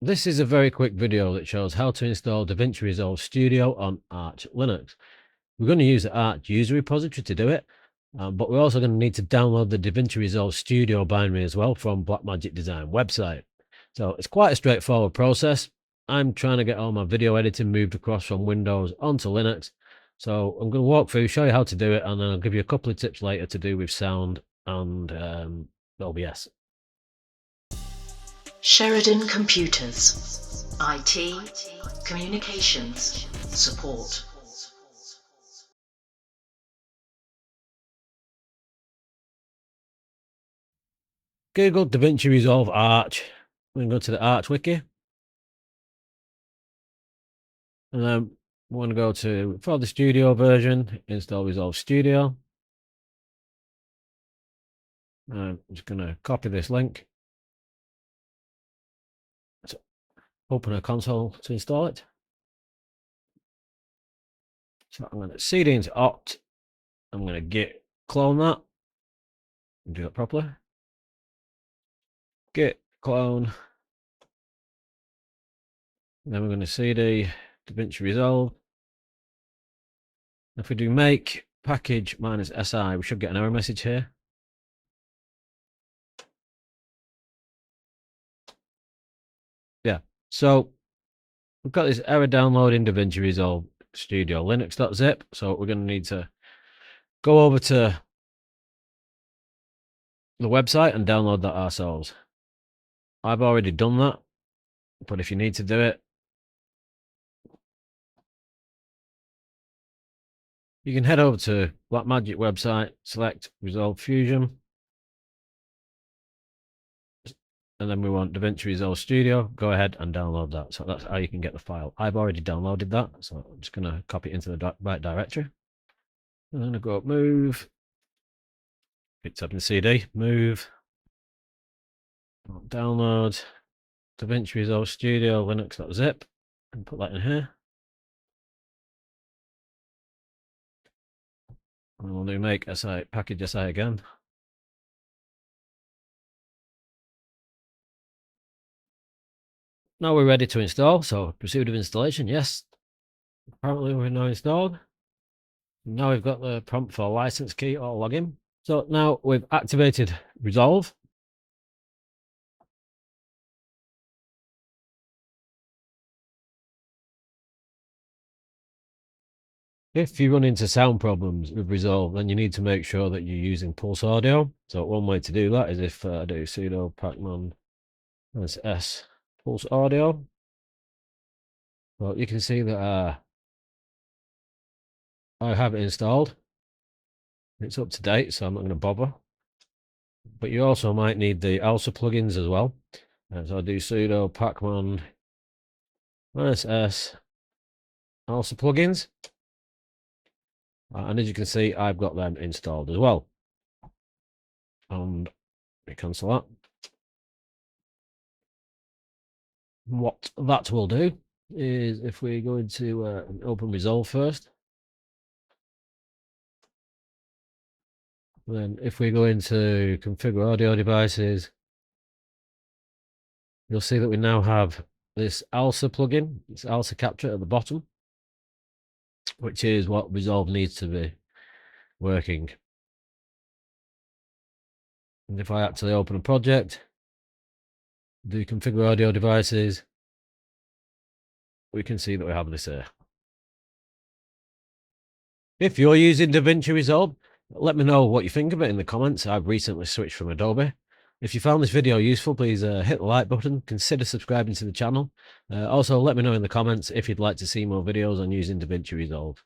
This is a very quick video that shows how to install DaVinci Resolve Studio on Arch Linux. We're going to use the Arch user repository to do it, but we're also going to need to download the DaVinci Resolve Studio binary as well from Blackmagic Design website. So it's quite a straightforward process. I'm trying to get all my video editing moved across from Windows onto Linux. So I'm going to walk through, show you how to do it, and then I'll give you a couple of tips later to do with sound and OBS. Sheridan Computers, IT, Communications, Support. Google DaVinci Resolve Arch. We're going to go to the Arch wiki. And then we want to go to, for the Studio version, install Resolve Studio. I'm just going to copy this link. So open a console to install it. So I'm going to cd into opt. I'm going to git clone that. And do that properly. Git clone. And then we're going to cd DaVinci Resolve. If we do make package -si, we should get an error message here. Yeah, so we've got this error downloading DaVinci Resolve Studio Linux.zip. So we're going to need to go over to the website and download that ourselves. I've already done that, but if you need to do it, you can head over to Blackmagic website, select Resolve Fusion, and then we want DaVinci Resolve Studio. Go ahead and download that. So that's how you can get the file. I've already downloaded that, so I'm just going to copy it into the right directory. I'm going to go move, picked up in CD, move, download DaVinci Resolve Studio Linux.zip, and put that in here. And we'll do make si package si again. Now we're ready to install, so proceed with installation. Yes, apparently we're now installed. Now we've got the prompt for license key or login. So now we've activated Resolve. If you run into sound problems with Resolve, then you need to make sure that you're using Pulse Audio. So one way to do that is if I do sudo pacman -s Pulse Audio. Well, you can see that I have it installed. It's up to date, so I'm not going to bother. But you also might need the ALSA plugins as well. So I do sudo pacman -s ALSA plugins. And as you can see, I've got them installed as well. And we cancel that. What that will do is if we go into open Resolve first, then if we go into configure audio devices, you'll see that we now have this ALSA plugin, it's ALSA capture at the bottom, which is what Resolve needs to be working. And if I actually open a project, do configure audio devices, we can see that we have this here. If you're using DaVinci Resolve, let me know what you think of it in the comments. I've recently switched from Adobe. If you found this video useful, please hit the like button, consider subscribing to the channel. Also, let me know in the comments if you'd like to see more videos on using DaVinci Resolve.